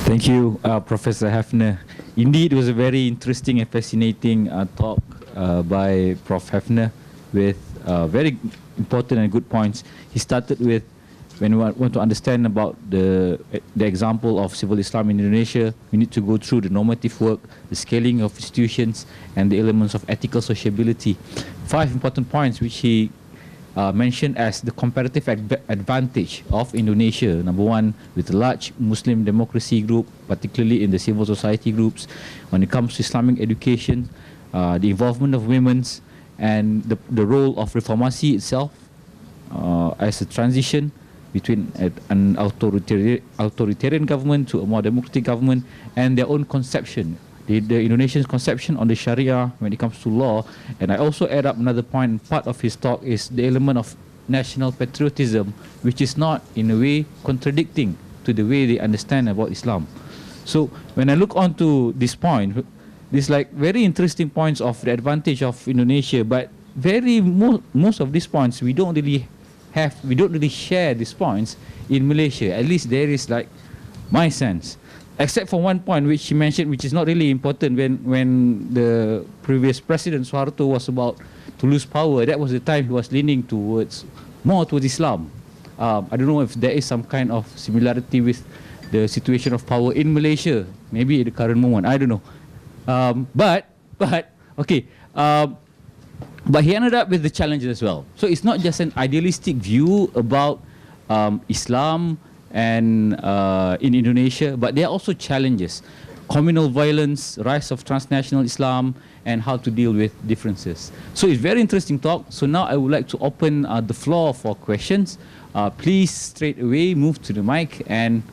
Thank you, Professor Hefner. Indeed, it was a very interesting and fascinating talk by Prof. Hefner with very important and good points. He started with, when we want to understand about the example of civil Islam in Indonesia, we need to go through the normative work, the scaling of institutions, and the elements of ethical sociability. 5 important points which he mentioned as the comparative advantage of Indonesia. Number 1, with a large Muslim democracy group, particularly in the civil society groups. When it comes to Islamic education, the involvement of women, and the role of reformasi itself as a transition between an authoritarian government to a more democratic government, and their own conception, the Indonesian conception on the Sharia when it comes to law. And I also add up another point, part of his talk is the element of national patriotism, which is not in a way contradicting to the way they understand about Islam. So when I look onto this point, there's like very interesting points of the advantage of Indonesia, but most of these points we don't really share these points in Malaysia. At least there is like my sense. Except for one point which he mentioned, which is not really important, when the previous president Suharto was about to lose power, that was the time he was leaning more towards Islam. I don't know if there is some kind of similarity with the situation of power in Malaysia, maybe at the current moment, I don't know. But he ended up with the challenges as well. So it's not just an idealistic view about Islam and in Indonesia, but there are also challenges: communal violence, rise of transnational Islam, and how to deal with differences. So it's very interesting talk. So now I would like to open the floor for questions. Please straight away move to the mic and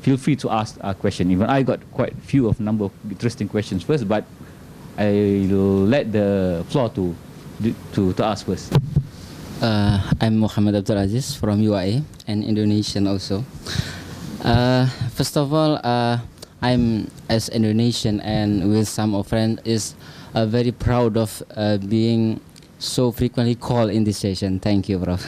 feel free to ask a question. Even I got quite a few of number of interesting questions first, but I'll let the floor to ask first. I'm Muhammad Abdul Aziz from UAE and Indonesian also. First of all, I'm as Indonesian and with some of friends is very proud of being so frequently called in this session. Thank you, Prof.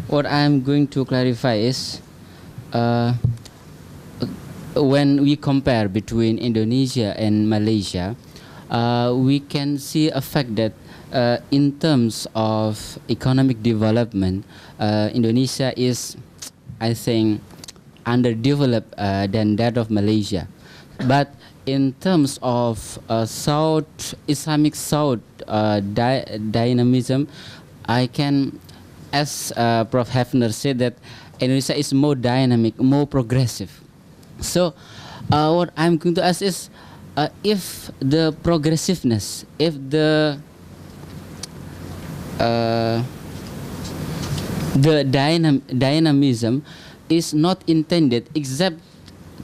What I'm going to clarify is when we compare between Indonesia and Malaysia, we can see a fact that in terms of economic development, Indonesia is, I think, underdeveloped than that of Malaysia. But in terms of Islamic South dynamism, I can, as Prof. Hefner said, that Indonesia is more dynamic, more progressive. So what I'm going to ask is, if the progressiveness, if the dynamism is not intended except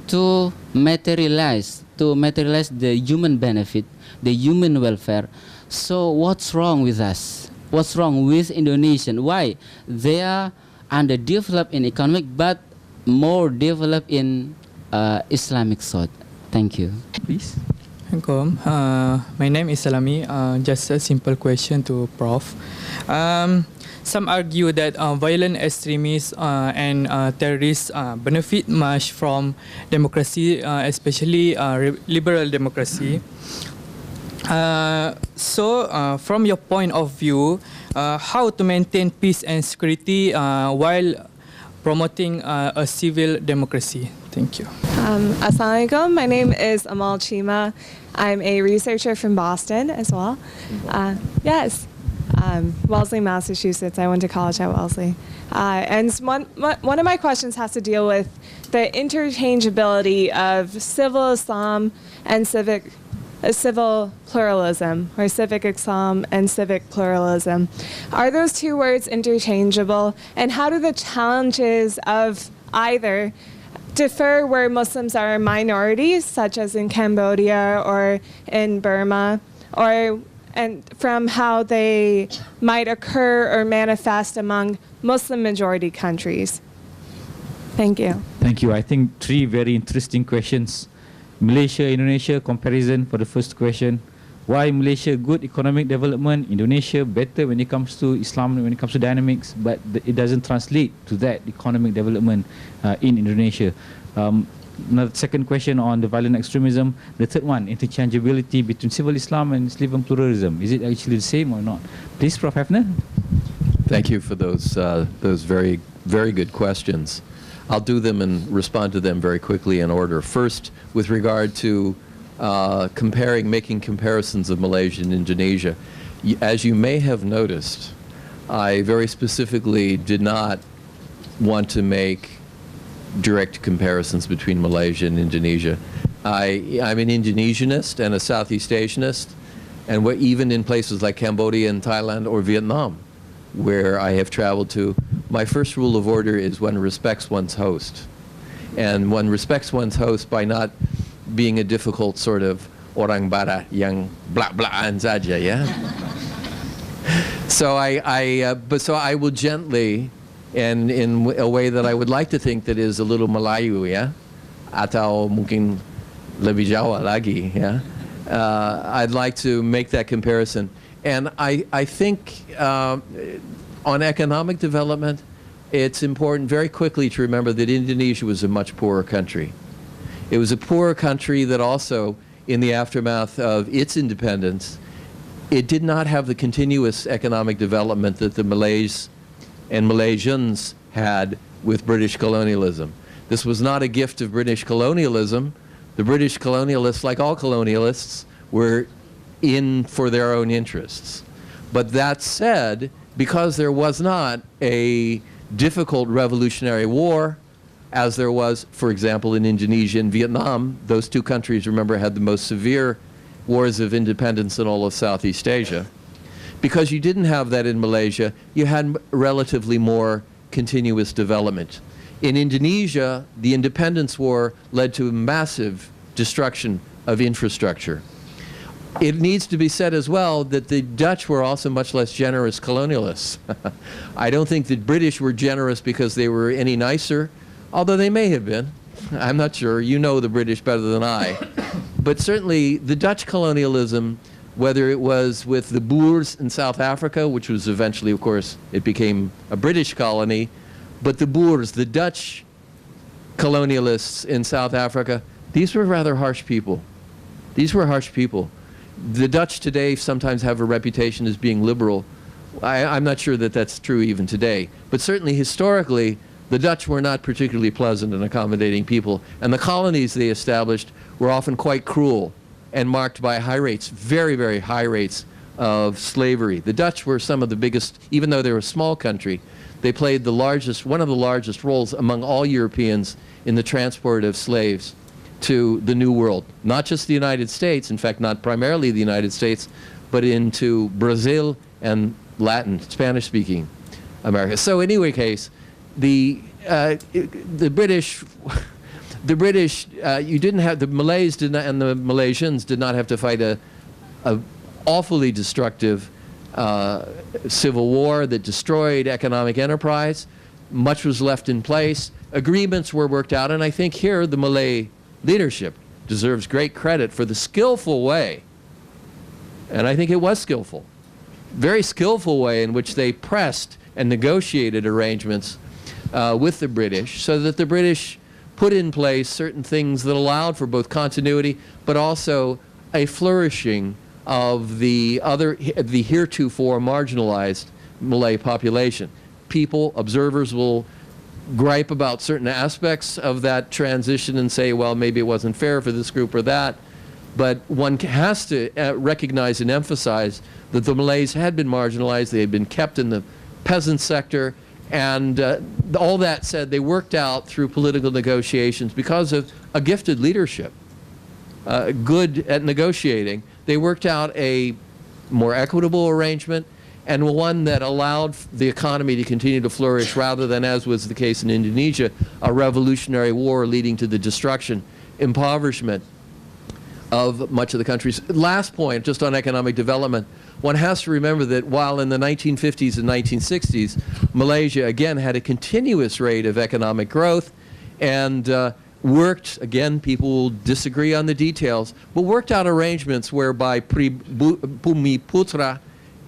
to materialize the human benefit, the human welfare, so what's wrong with us? What's wrong with Indonesian? Why they are underdeveloped in economic but more developed in Islamic thought? Thank you. Please. Welcome. My name is Salami. Just a simple question to Prof. Some argue that violent extremists and terrorists benefit much from democracy, especially liberal democracy. So, from your point of view, how to maintain peace and security while promoting a civil democracy? Thank you. Assalamualaikum. My name is Amal Chima. I'm a researcher from Boston as well. Yes, Wellesley, Massachusetts. I went to college at Wellesley. And one of my questions has to deal with the interchangeability of civil Islam and civil pluralism, or civic Islam and civic pluralism. Are those two words interchangeable? And how do the challenges of either differ where Muslims are minorities, such as in Cambodia or in Burma, and from how they might occur or manifest among Muslim majority countries? Thank you. Thank you. I think 3 very interesting questions. Malaysia, Indonesia comparison for the first question. Why Malaysia good economic development, Indonesia better when it comes to Islam, when it comes to dynamics, but it doesn't translate to that economic development in Indonesia. Another second question on the violent extremism. The third one, interchangeability between civil Islam and Muslim pluralism. Is it actually the same or not? Please, Prof. Hefner. Thank you for those very, very good questions. I'll do them and respond to them very quickly in order. First, with regard to making comparisons of Malaysia and Indonesia. As you may have noticed, I very specifically did not want to make direct comparisons between Malaysia and Indonesia. I'm an Indonesianist and a Southeast Asianist, and even in places like Cambodia and Thailand or Vietnam, where I have traveled to, my first rule of order is one respects one's host. And one respects one's host by not being a difficult sort of orang barat yang blak-blakan saja, yeah? So I will gently, and in a way that I would like to think that is a little Melayu, yeah? Atau mungkin lebih Jawa lagi, yeah? I'd like to make that comparison. And I think on economic development, it's important very quickly to remember that Indonesia was a much poorer country. It was a poorer country that also, in the aftermath of its independence, it did not have the continuous economic development that the Malays and Malaysians had with British colonialism. This was not a gift of British colonialism. The British colonialists, like all colonialists, were in for their own interests. But that said, because there was not a difficult revolutionary war, as there was, for example, in Indonesia and Vietnam, those two countries, remember, had the most severe wars of independence in all of Southeast Asia. Because you didn't have that in Malaysia, you had relatively more continuous development. In Indonesia, the independence war led to massive destruction of infrastructure. It needs to be said as well that the Dutch were also much less generous colonialists. I don't think the British were generous because they were any nicer, although they may have been. I'm not sure. You know the British better than I. But certainly the Dutch colonialism, whether it was with the Boers in South Africa, which was eventually, of course, it became a British colony, but the Boers, the Dutch colonialists in South Africa, these were rather harsh people. These were harsh people. The Dutch today sometimes have a reputation as being liberal. I'm not sure that that's true even today. But certainly historically, the Dutch were not particularly pleasant and accommodating people. And the colonies they established were often quite cruel and marked by high rates, very, very high rates of slavery. The Dutch were some of the biggest, even though they were a small country, they played one of the largest roles among all Europeans in the transport of slaves to the New World. Not just the United States, in fact, not primarily the United States, but into Brazil and Latin, Spanish-speaking America. So in any case, the British, you didn't have, the Malays did not, and the Malaysians did not have to fight a awfully destructive civil war that destroyed economic enterprise. Much was left in place. Agreements were worked out, and I think here the Malay leadership deserves great credit for the skillful way, and I think it was skillful, very skillful way in which they pressed and negotiated arrangements with the British, so that the British put in place certain things that allowed for both continuity but also a flourishing of the heretofore marginalized Malay population. People, observers will gripe about certain aspects of that transition and say, well, maybe it wasn't fair for this group or that, but one has to recognize and emphasize that the Malays had been marginalized, they had been kept in the peasant sector, and all that said, they worked out through political negotiations because of a gifted leadership, good at negotiating. They worked out a more equitable arrangement, and one that allowed the economy to continue to flourish rather than, as was the case in Indonesia, a revolutionary war leading to the destruction, impoverishment of much of the countries. Last point, just on economic development, one has to remember that while in the 1950s and 1960s, Malaysia again had a continuous rate of economic growth, and worked, again, people will disagree on the details, but worked out arrangements whereby Bumiputra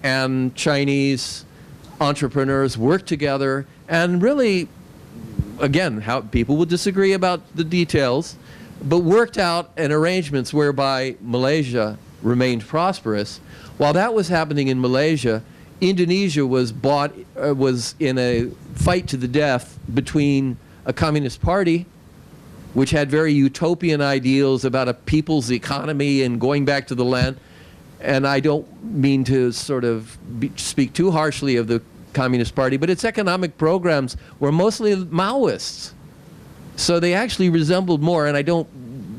and Chinese entrepreneurs worked together and really, again, how people would disagree about the details, but worked out an arrangements whereby Malaysia remained prosperous. While that was happening in Malaysia, Indonesia was in a fight to the death between a communist party, which had very utopian ideals about a people's economy and going back to the land. And I don't mean to sort of speak too harshly of the Communist Party, but its economic programs were mostly Maoists. So they actually resembled more, and I don't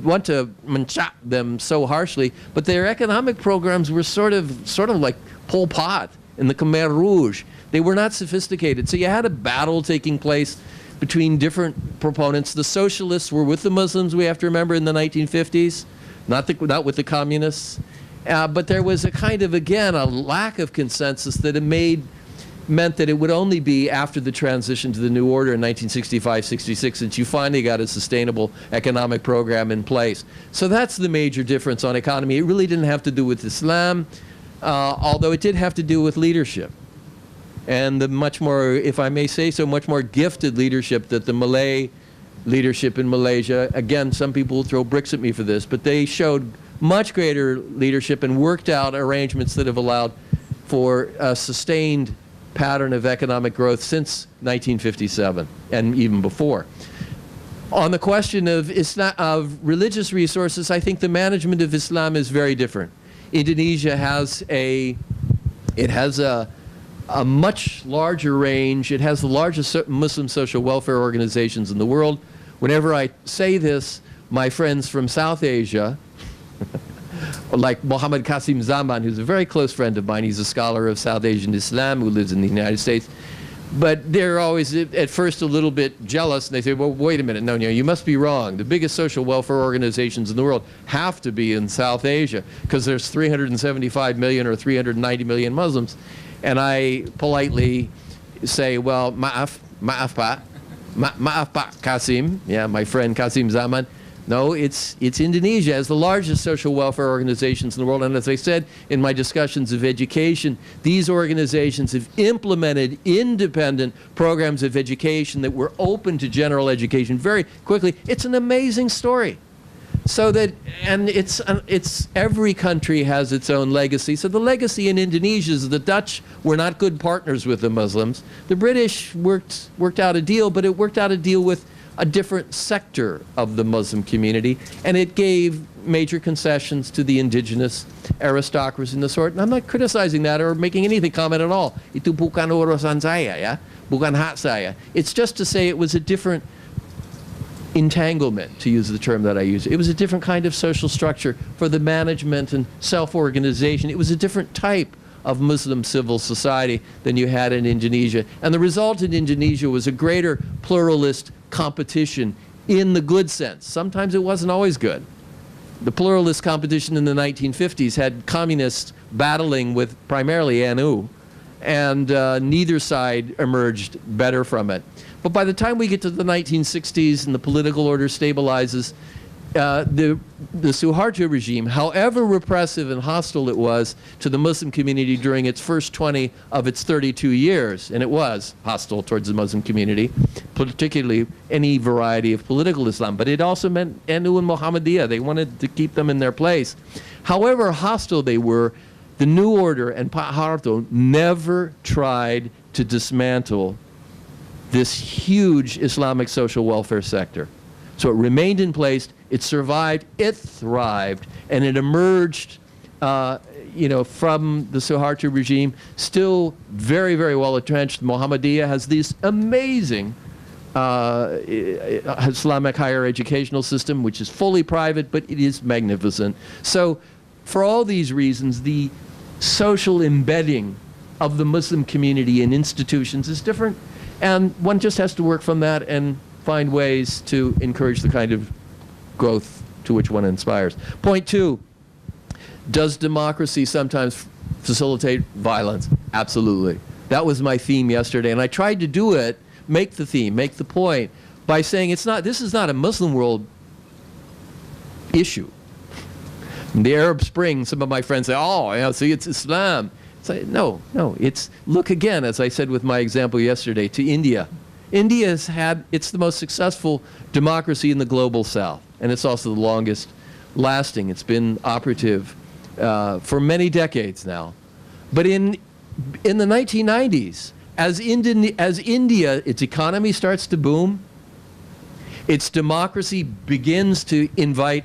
want to mancha them so harshly, but their economic programs were sort of like Pol Pot and the Khmer Rouge. They were not sophisticated. So you had a battle taking place between different proponents. The socialists were with the Muslims, we have to remember, in the 1950s, not with the communists. But there was a kind of, again, a lack of consensus that meant that it would only be after the transition to the new order in 1965-66 that you finally got a sustainable economic program in place. So that's the major difference on economy. It really didn't have to do with Islam, although it did have to do with leadership. And the much more, if I may say so, much more gifted leadership that the Malay leadership in Malaysia, again, some people will throw bricks at me for this, but they showed much greater leadership and worked out arrangements that have allowed for a sustained pattern of economic growth since 1957 and even before. On the question of religious resources, I think the management of Islam is very different. Indonesia has a much larger range. It has the largest Muslim social welfare organizations in the world. Whenever I say this, my friends from South Asia, like Muhammad Qasim Zaman, who's a very close friend of mine, he's a scholar of South Asian Islam who lives in the United States, but they're always at first a little bit jealous, and they say, well, wait a minute, no, you must be wrong. The biggest social welfare organizations in the world have to be in South Asia because there's 375 million or 390 million Muslims. And I politely say, well, maaf Pak Qasim, yeah, my friend Qasim Zaman. No, it's Indonesia as the largest social welfare organizations in the world. And as I said in my discussions of education, these organizations have implemented independent programs of education that were open to general education very quickly. It's an amazing story. So that, and it's every country has its own legacy. So the legacy in Indonesia is the Dutch were not good partners with the Muslims. The British worked out a deal, but it worked out a deal with a different sector of the Muslim community, and it gave major concessions to the indigenous aristocracy and the sort. And I'm not criticizing that or making anything comment at all. Itu bukan urusan saya, ya, bukan hak saya. It's just to say it was a different entanglement, to use the term that I use. It was a different kind of social structure for the management and self-organization. It was a different type of Muslim civil society than you had in Indonesia. And the result in Indonesia was a greater pluralist competition in the good sense. Sometimes it wasn't always good. The pluralist competition in the 1950s had communists battling with primarily Vanue, and neither side emerged better from it. But by the time we get to the 1960s and the political order stabilizes, the Suharto regime, however repressive and hostile it was to the Muslim community during its first 20 of its 32 years, and it was hostile towards the Muslim community, particularly any variety of political Islam, but it also meant Vanue and Muhammadiyah. They wanted to keep them in their place. However hostile they were, the new order and Pak Harto never tried to dismantle this huge Islamic social welfare sector. So it remained in place, it survived, it thrived, and it emerged from the Suharto regime, still very, very well entrenched. Muhammadiyah has this amazing Islamic higher educational system, which is fully private, but it is magnificent. So for all these reasons, the social embedding of the Muslim community in institutions is different, and one just has to work from that and find ways to encourage the kind of growth to which one inspires. Point two, does democracy sometimes facilitate violence? Absolutely. That was my theme yesterday, and I tried to do it, make the theme, make the point, by saying this is not a Muslim world issue. The Arab Spring, some of my friends say, oh, yeah, see, it's Islam. It's like, no, look again, as I said with my example yesterday, to India. India it's the most successful democracy in the global south, and it's also the longest lasting. It's been operative for many decades now. But in the 1990s, as India, its economy starts to boom, its democracy begins to invite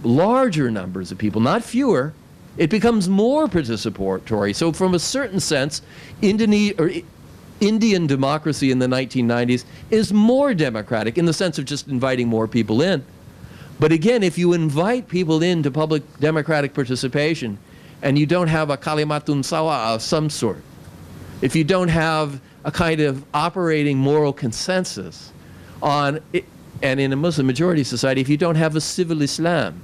larger numbers of people, not fewer. It becomes more participatory. So from a certain sense, Indian democracy in the 1990s is more democratic in the sense of just inviting more people in. But again, if you invite people into public democratic participation and you don't have a kalimatun sawa of some sort, if you don't have a kind of operating moral consensus on it, and in a Muslim majority society, if you don't have a civil Islam,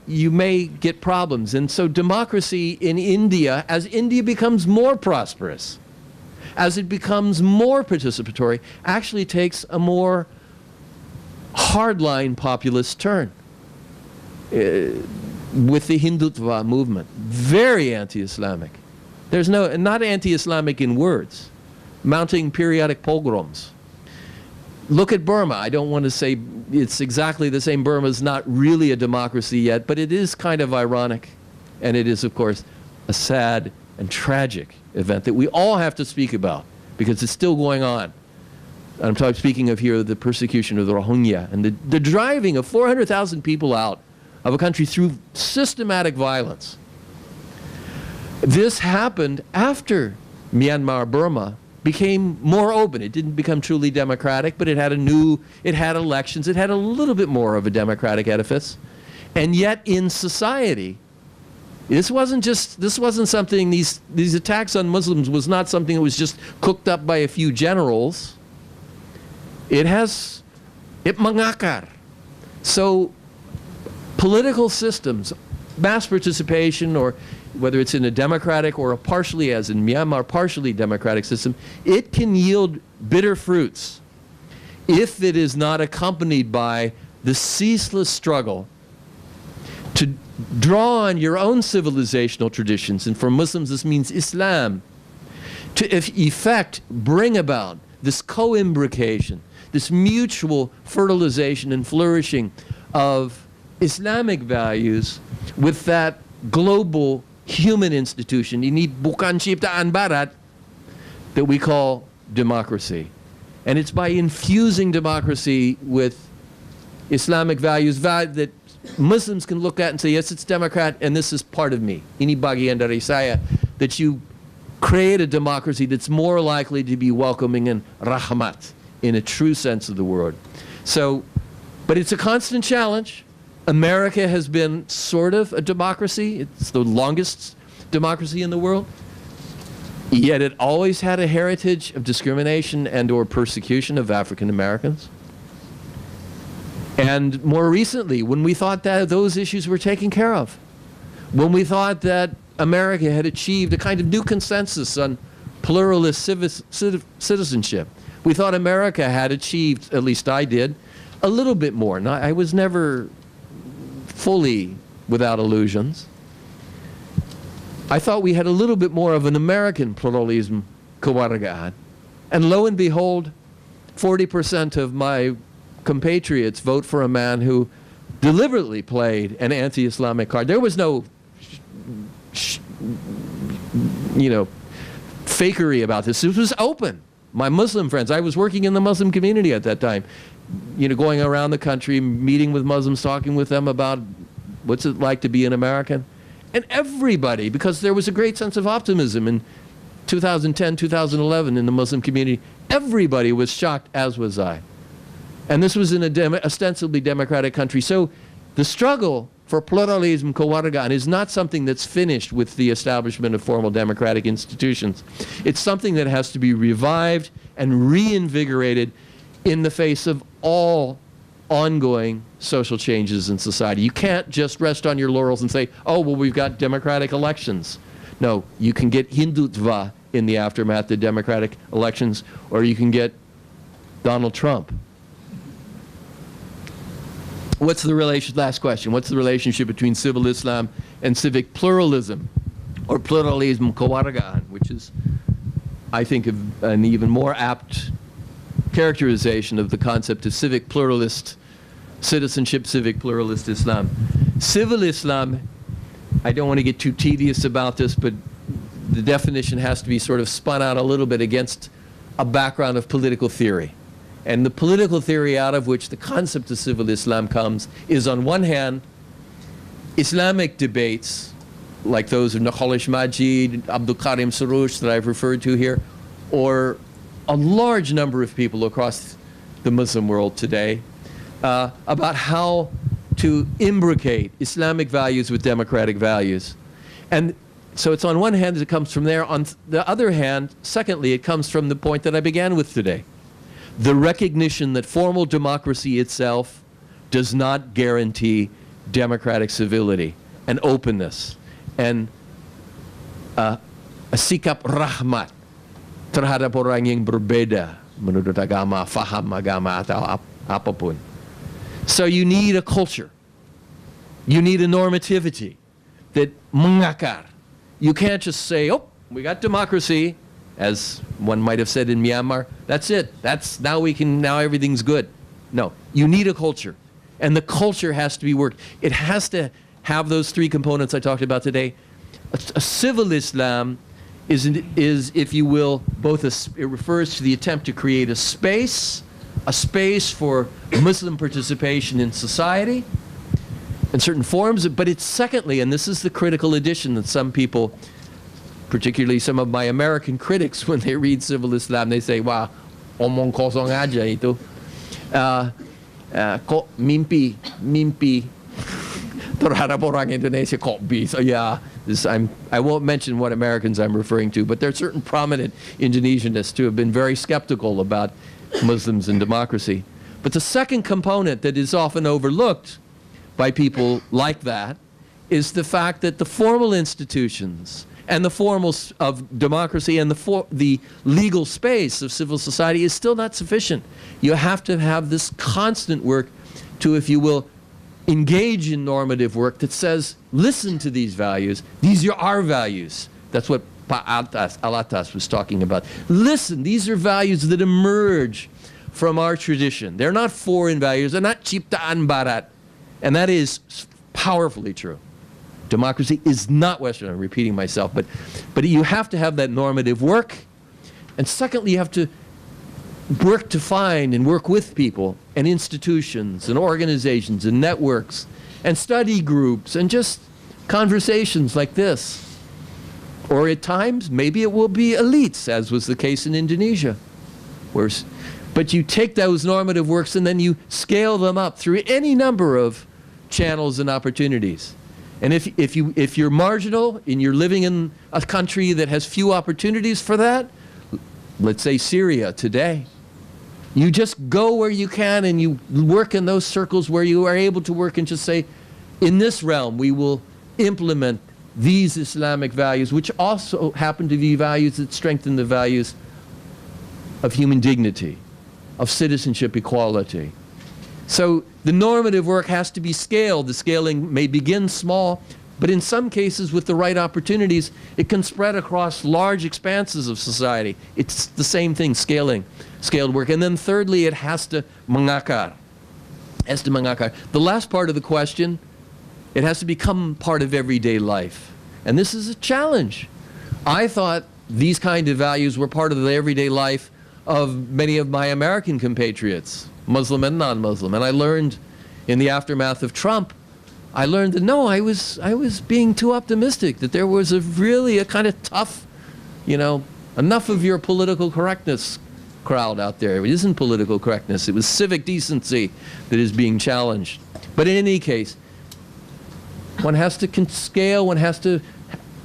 you may get problems. And so democracy in India, as India becomes more prosperous, as it becomes more participatory, actually takes a more hardline populist turn with the Hindutva movement. Very anti-Islamic. There's not anti-Islamic in words, mounting periodic pogroms. Look at Burma. I don't want to say it's exactly the same. Burma is not really a democracy yet, but it is kind of ironic. And it is, of course, a sad and tragic event that we all have to speak about because it's still going on. I'm speaking of here the persecution of the Rohingya and the driving of 400,000 people out of a country through systematic violence. This happened after Myanmar, Burma, became more open. It didn't become truly democratic, but it had elections, it had a little bit more of a democratic edifice. And yet in society, this wasn't something, these attacks on Muslims was not something that was just cooked up by a few generals. It mangakar. So political systems, mass participation, or whether it's in a democratic or a partially, as in Myanmar, partially democratic system, it can yield bitter fruits if it is not accompanied by the ceaseless struggle to draw on your own civilizational traditions, and for Muslims this means Islam, to effect, bring about this co-imbrication, this mutual fertilization and flourishing of Islamic values with that global human institution, ini bukan ciptaan barat, that we call democracy. And it's by infusing democracy with Islamic values that Muslims can look at and say, yes, it's democrat, and this is part of me. Ini bagian dari saya, that you create a democracy that's more likely to be welcoming and rahmat in a true sense of the word. So, but it's a constant challenge. America has been sort of a democracy. It's the longest democracy in the world. Yet it always had a heritage of discrimination and or persecution of African Americans. And more recently, when we thought that those issues were taken care of, when we thought that America had achieved a kind of new consensus on pluralist citizenship, we thought America had achieved, at least I did, a little bit more. Now, I was never fully without illusions. I thought we had a little bit more of an American pluralism kewargaan. And lo and behold, 40% of my compatriots vote for a man who deliberately played an anti-Islamic card. There was no, fakery about this. It was open. My Muslim friends, I was working in the Muslim community at that time, going around the country, meeting with Muslims, talking with them about what's it like to be an American. And everybody, because there was a great sense of optimism in 2010, 2011 in the Muslim community, everybody was shocked, as was I. And this was in a ostensibly democratic country. So the struggle for pluralism kewargaan is not something that's finished with the establishment of formal democratic institutions. It's something that has to be revived and reinvigorated in the face of all ongoing social changes in society. You can't just rest on your laurels and say, oh, well, we've got democratic elections. No, you can get Hindutva in the aftermath of democratic elections, or you can get Donald Trump. What's the relation, last question, what's the relationship between civil Islam and civic pluralism, or pluralism kewargaan, which is, I think, an even more apt characterization of the concept of civic pluralist citizenship, civic pluralist Islam. Civil Islam, I don't want to get too tedious about this, but the definition has to be sort of spun out a little bit against a background of political theory. And the political theory out of which the concept of civil Islam comes is, on one hand, Islamic debates, like those of Nakhalish Majid, Abdul Karim Saroush that I've referred to here, or a large number of people across the Muslim world today, about how to imbricate Islamic values with democratic values. And so it's on one hand, it comes from there. On the other hand, secondly, it comes from the point that I began with today. The recognition that formal democracy itself does not guarantee democratic civility and openness and a sikap rahmat terhadap orang yang berbeda menurut agama, faham agama atau apapun. So you need a culture. You need a normativity that mengakar. You can't just say, oh, we got democracy, as one might have said in Myanmar, that's it. Now everything's good. No, you need a culture. And the culture has to be worked. It has to have those three components I talked about today. A civil Islam is, if you will, it refers to the attempt to create a space for Muslim participation in society in certain forms, but it's secondly, and this is the critical addition that some people, particularly some of my American critics, when they read civil Islam, they say, wah, omong kosong aja itu. Kok mimpi terhadap orang Indonesia kok bisa. Yeah, I won't mention what Americans I'm referring to, but there are certain prominent Indonesianists who have been very skeptical about Muslims and democracy. But the second component that is often overlooked by people like that is the fact that the formal institutions and the formals of democracy and the legal space of civil society is still not sufficient. You have to have this constant work to, if you will, engage in normative work that says, listen to these values. These are our values. That's what Alatas was talking about. Listen, these are values that emerge from our tradition. They're not foreign values. They're not ciptaan barat. And that is powerfully true. Democracy is not Western. I'm repeating myself, but you have to have that normative work. And secondly, you have to work to find and work with people and institutions and organizations and networks and study groups and just conversations like this. Or at times, maybe it will be elites, as was the case in Indonesia. But you take those normative works and then you scale them up through any number of channels and opportunities. And if you're marginal and you're living in a country that has few opportunities for that, let's say Syria today, you just go where you can and you work in those circles where you are able to work and just say, in this realm we will implement these Islamic values, which also happen to be values that strengthen the values of human dignity, of citizenship equality. So the normative work has to be scaled. The scaling may begin small, but in some cases with the right opportunities, it can spread across large expanses of society. It's the same thing, scaled work. And then thirdly, it has to mengakar. The last part of the question, it has to become part of everyday life. And this is a challenge. I thought these kind of values were part of the everyday life of many of my American compatriots, Muslim and non-Muslim. And I learned in the aftermath of Trump, I learned that no, I was being too optimistic, that there was really a kind of tough, enough of your political correctness crowd out there. It isn't political correctness, it was civic decency that is being challenged. But in any case, one has to scale, one has to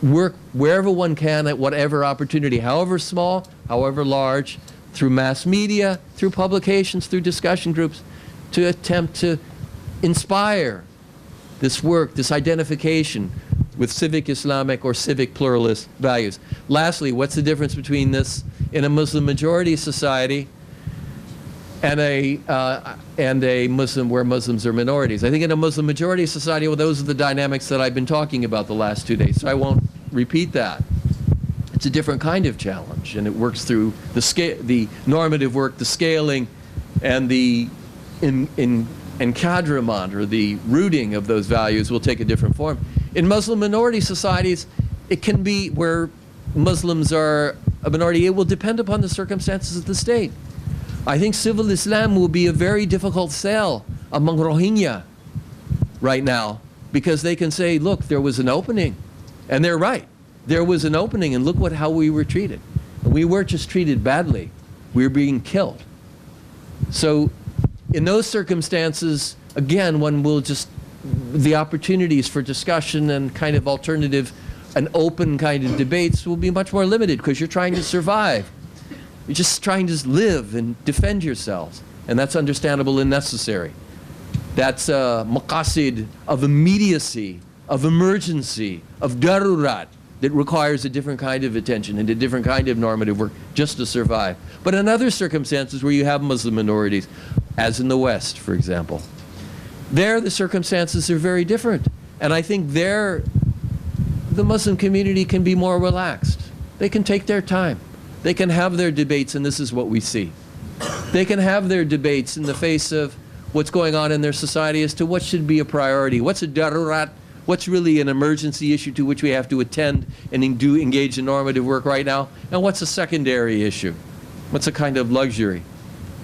work wherever one can at whatever opportunity, however small, however large, through mass media, through publications, through discussion groups, to attempt to inspire this work, this identification with civic Islamic or civic pluralist values. Lastly, what's the difference between this in a Muslim majority society? and a Muslim where Muslims are minorities. I think in a Muslim majority society, well, those are the dynamics that I've been talking about the last 2 days, so I won't repeat that. It's a different kind of challenge, and it works through the normative work, the scaling, and the encadrement, or the rooting of those values will take a different form. In Muslim minority societies, it can be where Muslims are a minority, it will depend upon the circumstances of the state. I think civil Islam will be a very difficult sell among Rohingya right now, because they can say, look, there was an opening, and they're right. There was an opening, and look how we were treated. And we weren't just treated badly, we were being killed. So in those circumstances, again, one will just, the opportunities for discussion and kind of alternative and open kind of debates will be much more limited, because you're trying to survive. You're just trying to live and defend yourselves, and that's understandable and necessary. That's a maqasid of immediacy, of emergency, of darurat, that requires a different kind of attention and a different kind of normative work just to survive. But in other circumstances where you have Muslim minorities, as in the West, for example, there the circumstances are very different. And I think there the Muslim community can be more relaxed. They can take their time. They can have their debates, and this is what we see. They can have their debates in the face of what's going on in their society as to what should be a priority, what's a darurat, what's really an emergency issue to which we have to attend and engage in normative work right now, and what's a secondary issue, what's a kind of luxury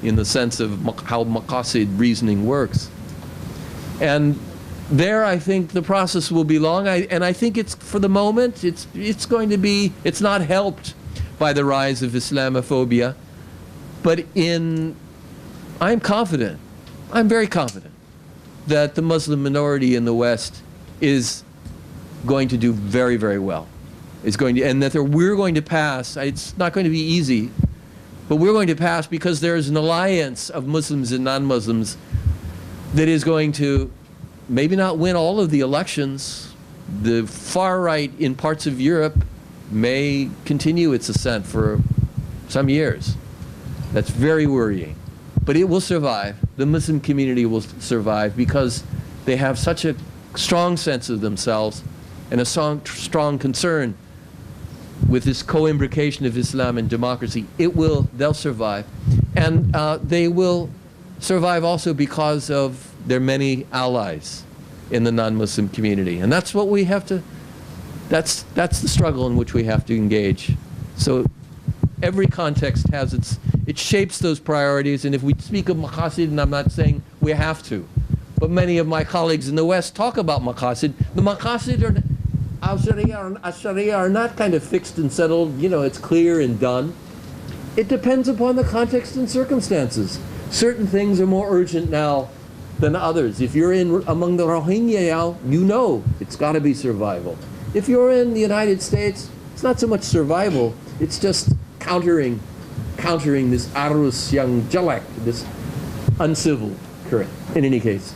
in the sense of how maqasid reasoning works. And there I think the process will be long, and I think it's, for the moment, it's going to be, it's not helped by the rise of Islamophobia, but I'm confident, I'm very confident that the Muslim minority in the West is going to do very, very well. And that we're going to pass, it's not going to be easy, but we're going to pass because there's an alliance of Muslims and non-Muslims that is going to maybe not win all of the elections. The far right in parts of Europe may continue its ascent for some years. That's very worrying. But it will survive. The Muslim community will survive because they have such a strong sense of themselves and a strong concern with this co-imbrication of Islam and democracy. They'll survive. And they will survive also because of their many allies in the non-Muslim community. And that's what we have to, that's the struggle in which we have to engage. So every context has it shapes those priorities, and if we speak of maqasid, and I'm not saying we have to, but many of my colleagues in the West talk about maqasid. The maqasid are not kind of fixed and settled, it's clear and done. It depends upon the context and circumstances. Certain things are more urgent now than others. If you're among the Rohingya now, it's got to be survival. If you're in the United States, it's not so much survival, it's just countering this arus yang jelek, this uncivil current. In any case.